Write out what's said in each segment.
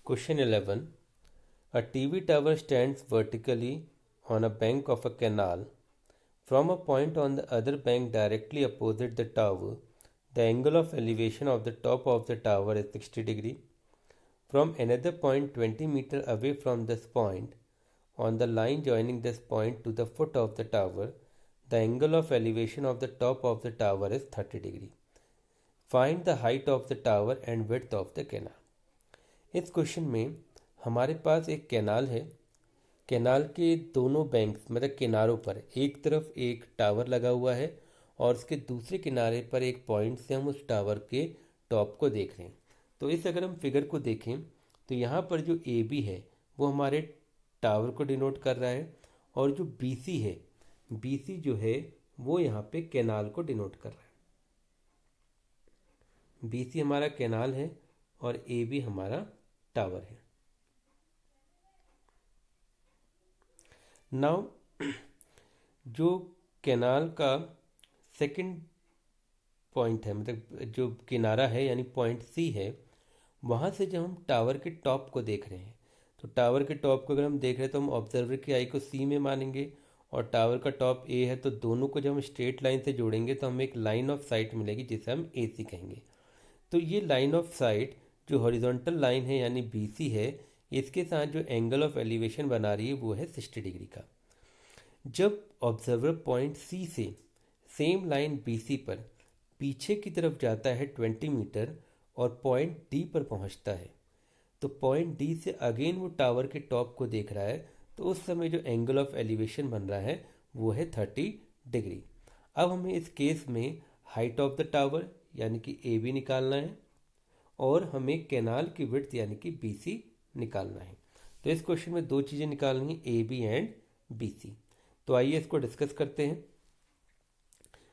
Question 11. A TV tower stands vertically on a bank of a canal. From a point on the other bank directly opposite the tower, the angle of elevation of the top of the tower is 60 degree. From another point 20 meter away from this point, on the line joining this point to the foot of the tower, the angle of elevation of the top of the tower is 30 degree. Find the height of the tower and width of the canal. इस question में हमारे पास एक canal है। Canal के दोनों bank मतलब किनारों पर एक तरफ एक टावर लगा हुआ है और उसके दूसरे किनारे पर एक पॉइंट से हम उस टावर के टॉप को देख रहे हैं। तो इस अगर हम फिगर को देखें तो यहाँ पर जो ए बी है वो हमारे टावर को डिनोट कर रहा है और जो बी सी है, बी सी जो है वो यहाँ पे कैनाल को डिनोट कर रहा है। बी सी हमारा कैनाल है और ए बी हमारा टावर है। नाउ जो कैनाल का सेकंड पॉइंट है मतलब जो किनारा है यानी पॉइंट सी है, वहाँ से जब हम टावर के टॉप को देख रहे हैं तो टावर के टॉप को अगर हम देख रहे हैं तो हम ऑब्जर्वर की आई को सी में मानेंगे और टावर का टॉप ए है, तो दोनों को जब हम स्ट्रेट लाइन से जोड़ेंगे तो हमें एक लाइन ऑफ साइट मिलेगी जिसे हम ए सी कहेंगे। तो ये लाइन ऑफ साइट जो हॉरिजॉन्टल लाइन है यानी बी सी है, इसके साथ जो एंगल ऑफ एलिवेशन बना रही है वो है 60 डिग्री का। जब ऑब्जर्वर पॉइंट सी से सेम लाइन बी सी पर पीछे की तरफ जाता है 20 मीटर और पॉइंट डी पर पहुंचता है, तो पॉइंट डी से अगेन वो टावर के टॉप को देख रहा है, तो उस समय जो एंगल ऑफ एलिवेशन बन रहा है वो है 30 डिग्री। अब हमें इस केस में हाइट ऑफ द टावर यानी कि ए बी निकालना है और हमें कैनाल की विड्थ यानी कि बी सी निकालना है। तो इस क्वेश्चन में दो चीज़ें निकालनी है, A B and B C. तो आइए इसको डिस्कस करते हैं।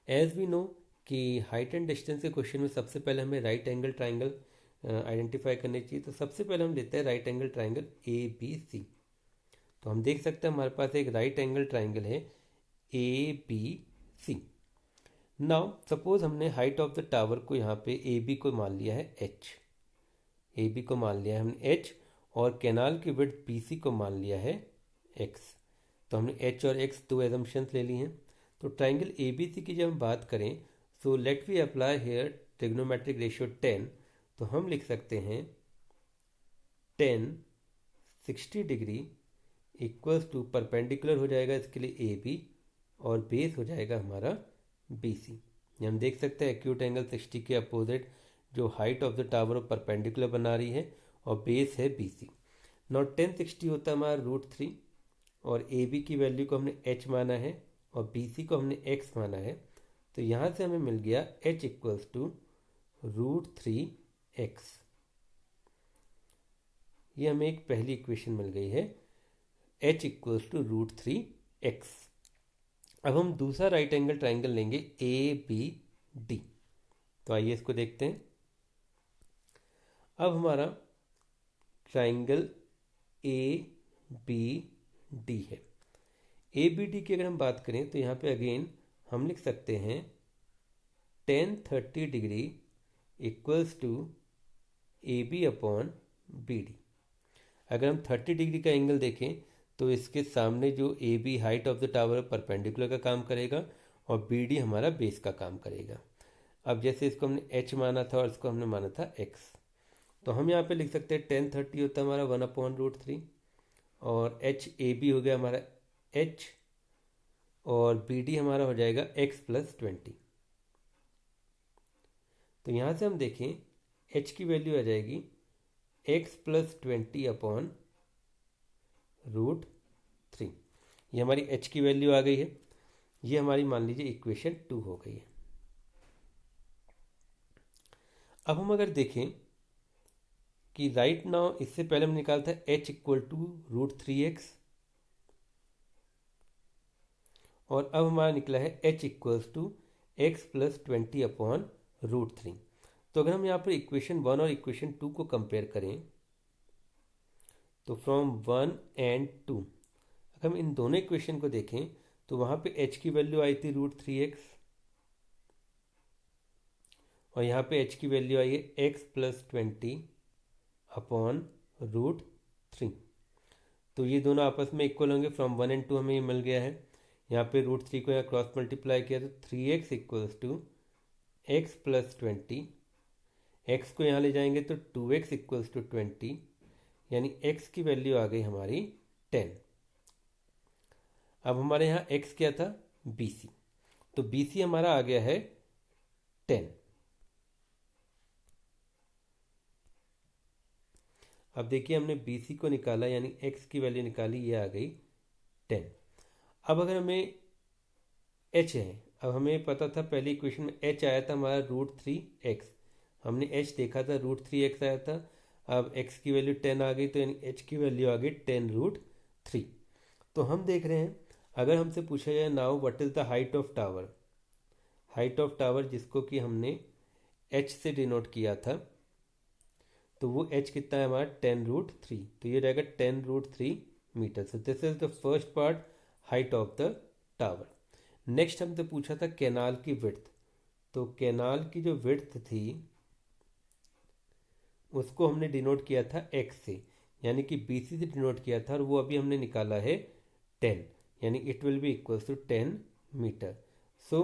एज वी नो कि हाइट एंड डिस्टेंस के क्वेश्चन में सबसे पहले हमें राइट एंगल ट्राइंगल आइडेंटिफाई करनी चाहिए। तो सबसे पहले हम लेते हैं right angle triangle A B C. तो हम देख सकते हैं हमारे पास एक राइट एंगल ट्राइंगल है A B C. Now suppose हमने हाइट ऑफ द टावर को यहाँ पे ए बी को मान लिया है एच, ए बी को मान लिया है हमने एच और कैनाल की विड्थ बी सी को मान लिया है एक्स। तो हमने एच और एक्स दो एजम्पशंस ले ली हैं। तो ट्राइंगल ए बी सी की जब हम बात करें so let we apply here trigonometric ratio 10। तो हम लिख सकते हैं 10 60 डिग्री इक्वल्स टू परपेंडिकुलर हो जाएगा इसके लिए ए बी और बेस हो जाएगा हमारा बी सी। हम देख सकते हैं एक्यूट एंगल 60 के अपोजिट जो height of the tower perpendicular बना रही है और बेस है बी सी। नॉट 1060 होता है हमारा √3 और ए बी की वैल्यू को हमने एच माना है और बी सी को हमने एक्स माना है। तो यहाँ से हमें मिल गया एच इक्वल्स टू √3x। ये हमें एक पहली इक्वेशन मिल गई है, h इक्वल्स टू √3x। अब हम दूसरा राइट एंगल ट्राइंगल लेंगे ए बी डी। तो आइए इसको देखते हैं। अब हमारा ट्राइंगल ए बी डी है। ए बी डी की अगर हम बात करें तो यहाँ पे अगेन हम लिख सकते हैं 1030 degree equals to A B upon B D. अगर हम 30 डिग्री का एंगल देखें तो इसके सामने जो A B height of the tower perpendicular का काम करेगा और बी डी हमारा बेस का काम करेगा। अब जैसे इसको हमने एच माना था और इसको हमने माना था एक्स, तो हम यहाँ पे लिख सकते हैं 1030 होता है हमारा 1/√3 और एच ए बी हो गया हमारा एच और बी डी हमारा हो जाएगा x+20। तो यहाँ से हम देखें h की वैल्यू आ जाएगी x+20 अपॉन √3। ये हमारी h की वैल्यू आ गई है। ये हमारी मान लीजिए इक्वेशन 2 हो गई है। अब हम अगर देखें कि राइट नाउ इससे पहले हम निकालते हैं h इक्वल टू √3x और अब हमारा निकला है h equals to x+20 upon √3। तो अगर हम यहाँ पर इक्वेशन 1 और इक्वेशन 2 को कंपेयर करें तो फ्रॉम 1 एंड 2 अगर हम इन दोनों इक्वेशन को देखें तो वहाँ पे h की वैल्यू आई थी √3x और यहाँ पे h की वैल्यू आई है x+20 अपॉन √3। तो ये दोनों आपस में इक्वल होंगे, फ्रॉम 1 और 2 हमें ये मिल गया है। यहाँ पे √3 को यहाँ क्रॉस मल्टीप्लाई किया तो 3x equals to x plus 20, x को यहाँ ले जाएंगे तो 2x इक्वल्स टू 20, यानी x की वैल्यू आ गई हमारी 10। अब हमारे यहाँ x क्या था, BC, तो BC हमारा आ गया है 10। अब देखिए हमने BC को निकाला, यानी x की वैल्यू निकाली, ये आ गई 10। अब अगर हमें h है, अब हमें पता था पहले इक्वेशन में h आया था हमारा √3x, हमने h देखा था √3x आया था। अब x की वैल्यू 10 आ गई, तो यानी h की वैल्यू आ गई 10√3। तो हम देख रहे हैं, अगर हमसे पूछा जाए now what is the height of tower, height of tower जिसको कि हमने h से डिनोट किया था, तो वो h कितना है हमारा 10√3, तो ये रहेगा 10√3 meter. So this is the first part, height of the tower. Next हमसे पूछा था कैनाल की विड्थ, तो कैनाल की जो विड्थ थी उसको हमने डिनोट किया था x से, यानी कि BC से डिनोट किया था, और वो अभी हमने निकाला है 10, यानी it will be equals to 10 meter. So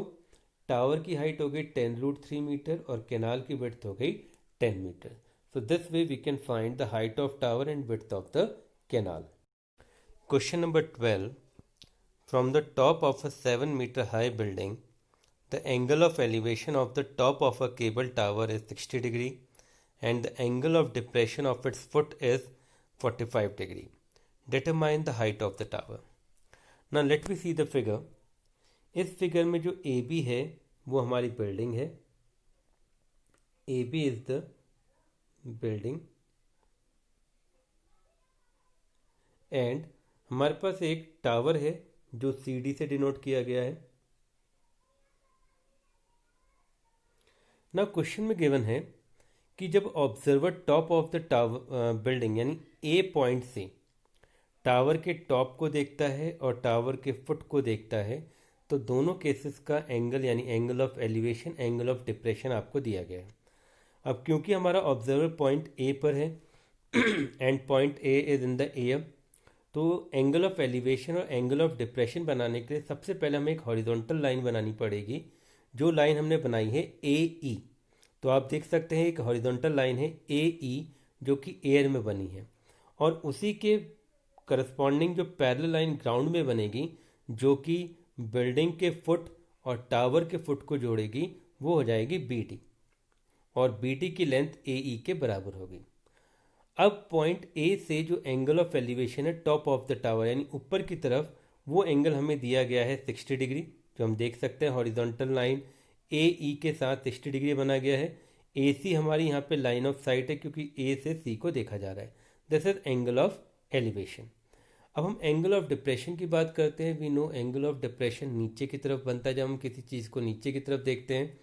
tower की हाइट हो गई 10√3 मीटर और कैनाल की विड्थ हो गई 10 metre. So this way we can find the height of tower and width of the canal. Question number 12. From the top of a 7-meter high building, the angle of elevation of the top of a cable tower is 60 degree and the angle of depression of its foot is 45 degree. Determine the height of the tower. Now let me see the figure. इस figure में जो AB है वो हमारी building है, AB is the building, and हमारे पास एक tower है जो CD से डिनोट किया गया है। ना क्वेश्चन में गिवन है कि जब observer top of the tower building यानी A पॉइंट से टावर के टॉप को देखता है और टावर के फुट को देखता है, तो दोनों केसेस का एंगल यानी angle of elevation, angle of depression आपको दिया गया है। अब क्योंकि हमारा ऑब्जर्वर पॉइंट ए पर है and point A is in the air, तो एंगल ऑफ एलिवेशन और एंगल ऑफ डिप्रेशन बनाने के लिए सबसे पहले हमें एक हॉरिजॉन्टल लाइन बनानी पड़ेगी, जो लाइन हमने बनाई है ए ई। तो आप देख सकते हैं एक हॉरिजॉन्टल लाइन है ए ई जो कि एयर में बनी है, और उसी के करस्पॉन्डिंग जो पैरेलल लाइन ग्राउंड में बनेगी जो कि बिल्डिंग के फुट और टावर के फुट को जोड़ेगी, वो हो जाएगी बी डी, और बी टी की लेंथ ए ई के बराबर होगी। अब पॉइंट ए से जो एंगल ऑफ एलिवेशन है टॉप ऑफ द टावर यानी ऊपर की तरफ, वो एंगल हमें दिया गया है 60 डिग्री, जो हम देख सकते हैं हॉरिजॉन्टल लाइन ए ई के साथ 60 डिग्री बना गया है। ए सी हमारी यहाँ पे लाइन ऑफ साइट है क्योंकि ए से सी को देखा जा रहा है। This is angle of elevation. अब हम एंगल ऑफ डिप्रेशन की बात करते हैं। We know angle of depression नीचे की तरफ बनता है जब हम किसी चीज़ को नीचे की तरफ देखते हैं।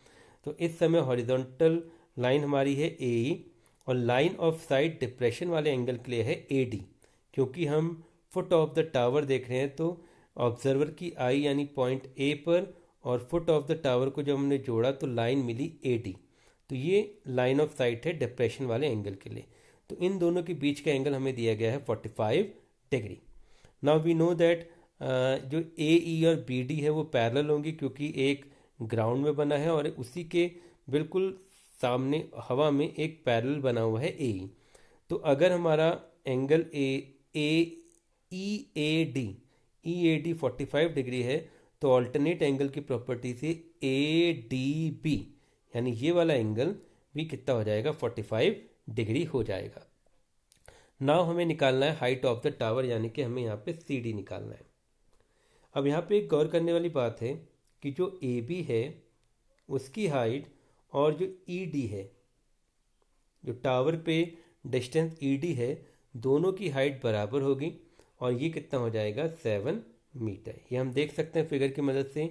तो इस समय हॉरिजॉन्टल लाइन हमारी है ए ई, और लाइन ऑफ साइट डिप्रेशन वाले एंगल के लिए है ए डी। क्योंकि हम फुट ऑफ द टावर देख रहे हैं, तो ऑब्जर्वर की आई यानी पॉइंट ए पर और फुट ऑफ द टावर को जब हमने जोड़ा तो लाइन मिली ए डी, तो ये लाइन ऑफ साइट है डिप्रेशन वाले एंगल के लिए। तो इन दोनों के बीच का एंगल हमें दिया गया है 45 degree. Now we know that जो ए ई और बी डी है वो पैरेलल होंगी, क्योंकि एक ग्राउंड में बना है और उसी के बिल्कुल सामने हवा में एक पैरेलल बना हुआ है ए ई। तो अगर हमारा angle A E D 45 degree है, तो ऑल्टरनेट एंगल की प्रॉपर्टी से ए डी बी यानी ये वाला एंगल भी कितना हो जाएगा, 45 डिग्री हो जाएगा। नाउ हमें निकालना है हाइट ऑफ द टावर, यानी कि हमें यहाँ पे सी डी निकालना है। अब यहाँ पे एक गौर करने वाली बात है कि जो ए बी है उसकी हाइट और जो ई डी है, जो टावर पे डिस्टेंस ई डी है, दोनों की हाइट बराबर होगी, और ये कितना हो जाएगा 7 मीटर। ये हम देख सकते हैं फिगर की मदद से।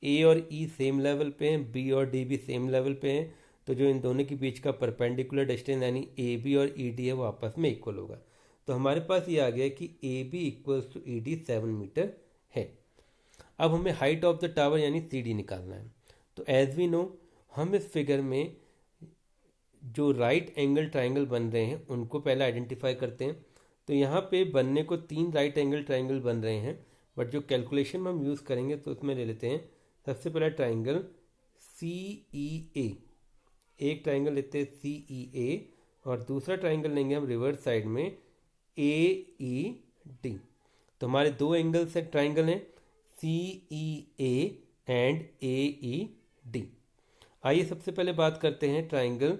ए और ई सेम लेवल पे हैं, बी और डी भी सेम लेवल पे हैं, तो जो इन दोनों के बीच का परपेंडिकुलर डिस्टेंस यानी ए बी और ई डी है वो आपस में इक्वल होगा। तो हमारे पास ये आ गया कि A B equals to E D 7 meter है। अब हमें हाइट ऑफ द टावर यानी सी डी निकालना है। तो एज वी नो, हम इस फिगर में जो राइट एंगल ट्राइंगल बन रहे हैं उनको पहले आइडेंटिफाई करते हैं। तो यहाँ पे बनने को 3 राइट एंगल ट्राइंगल बन रहे हैं, बट जो कैलकुलेशन में हम यूज़ करेंगे तो उसमें ले लेते हैं सबसे पहला ट्राइंगल सी ई ए। एक ट्राइंगल लेते हैं सी ई ए और दूसरा ट्राइंगल लेंगे हम रिवर्स साइड में ए ई डी। तो हमारे 2 एंगल से ट्राइंगल हैं C E A and A E D. आइए सबसे पहले बात करते हैं ट्राइंगल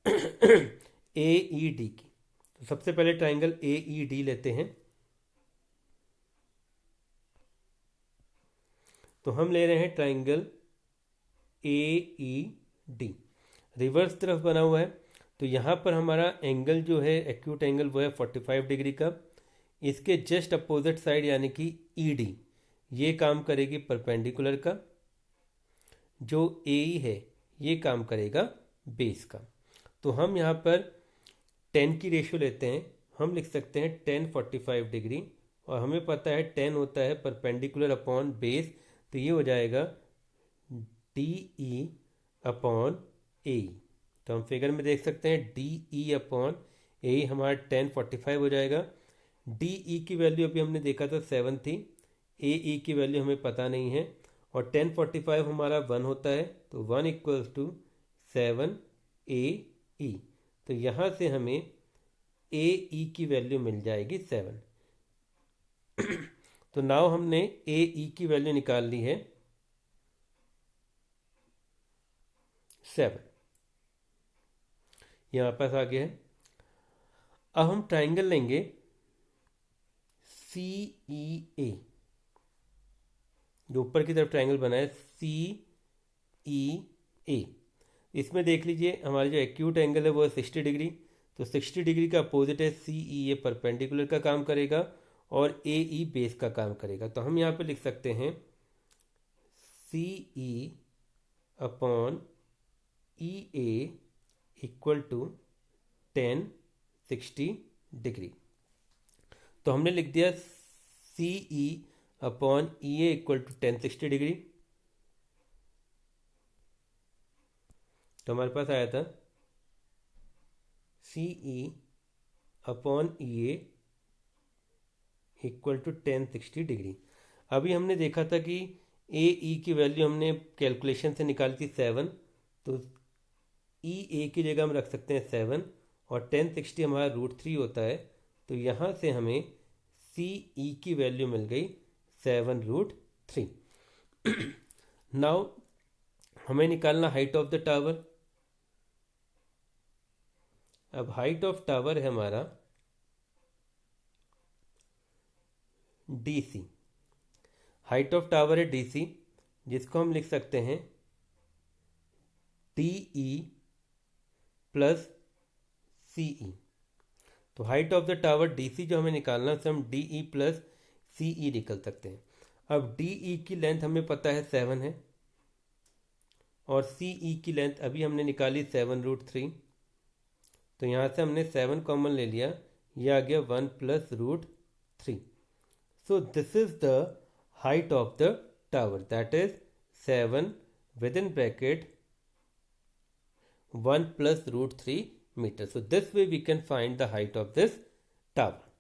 ए ई डी की। तो सबसे पहले ट्राइंगल ए ई डी लेते हैं। तो हम ले रहे हैं triangle A E D, reverse तरफ बना हुआ है। तो यहाँ पर हमारा एंगल जो है एक्यूट एंगल वो है 45 डिग्री का। इसके जस्ट अपोजिट साइड यानी कि ई डी ये काम करेगी परपेंडिकुलर का। जो ए ई है ये काम करेगा बेस का। तो हम यहाँ पर 10 की रेशियो लेते हैं। हम लिख सकते हैं 10 45 डिग्री और हमें पता है 10 होता है परपेंडिकुलर अपॉन बेस, तो ये हो जाएगा डी ई अपॉन ए। तो हम फिगर में देख सकते हैं डी ई अपॉन ए हमारा 10 45 हो जाएगा। डी ई की वैल्यू अभी हमने देखा था 7 थी, ए ई की वैल्यू हमें पता नहीं है और 10 45 हमारा 1 होता है, तो 1 इक्वल्स टू 7 ए ई। तो यहाँ से हमें ए ई की वैल्यू मिल जाएगी 7। तो नाउ हमने ए ई की वैल्यू निकाल ली है 7, ये हमारे पास आ गया है। अब हम ट्राइंगल लेंगे सी ई ए, जो ऊपर की तरफ ट्राइंगल बना है सी ई ए। इसमें देख लीजिए हमारा जो एक्यूट एंगल है वो है 60 डिग्री। तो 60 डिग्री का अपोजिट है सी ई ए, परपेंडिकुलर का काम करेगा और ए ई बेस का काम करेगा। तो हम यहाँ पे लिख सकते हैं C E upon E A equal to 10 60 degree. तो हमने लिख दिया C E upon E A equal to 10 60 degree. तो हमारे पास आया था C E upon E A equal to 10 60 degree. अभी हमने देखा था कि ए ई की वैल्यू हमने कैलकुलेशन से निकाली थी 7, तो ई ए की जगह हम रख सकते हैं 7 और 10 60 हमारा √3 होता है। तो यहाँ से हमें सी ई की वैल्यू मिल गई 7√3। नाउ हमें निकालना हाइट ऑफ द टावर। अब हाइट ऑफ टावर है हमारा D C. Height of tower है डी सी, जिसको हम लिख सकते हैं D E plus C E. तो height of the tower D C जो हमें निकालना है उसे हम डी ई प्लस सी ई निकल सकते हैं। अब डी ई की लेंथ हमें पता है 7 है और सी ई की लेंथ अभी हमने निकाली 7√3। तो यहाँ से हमने 7 कॉमन ले लिया, यह आ गया 1 plus √3। So this is the height of the tower, that is 7 within bracket 1 plus √3 meters. So this way we can find the height of this tower.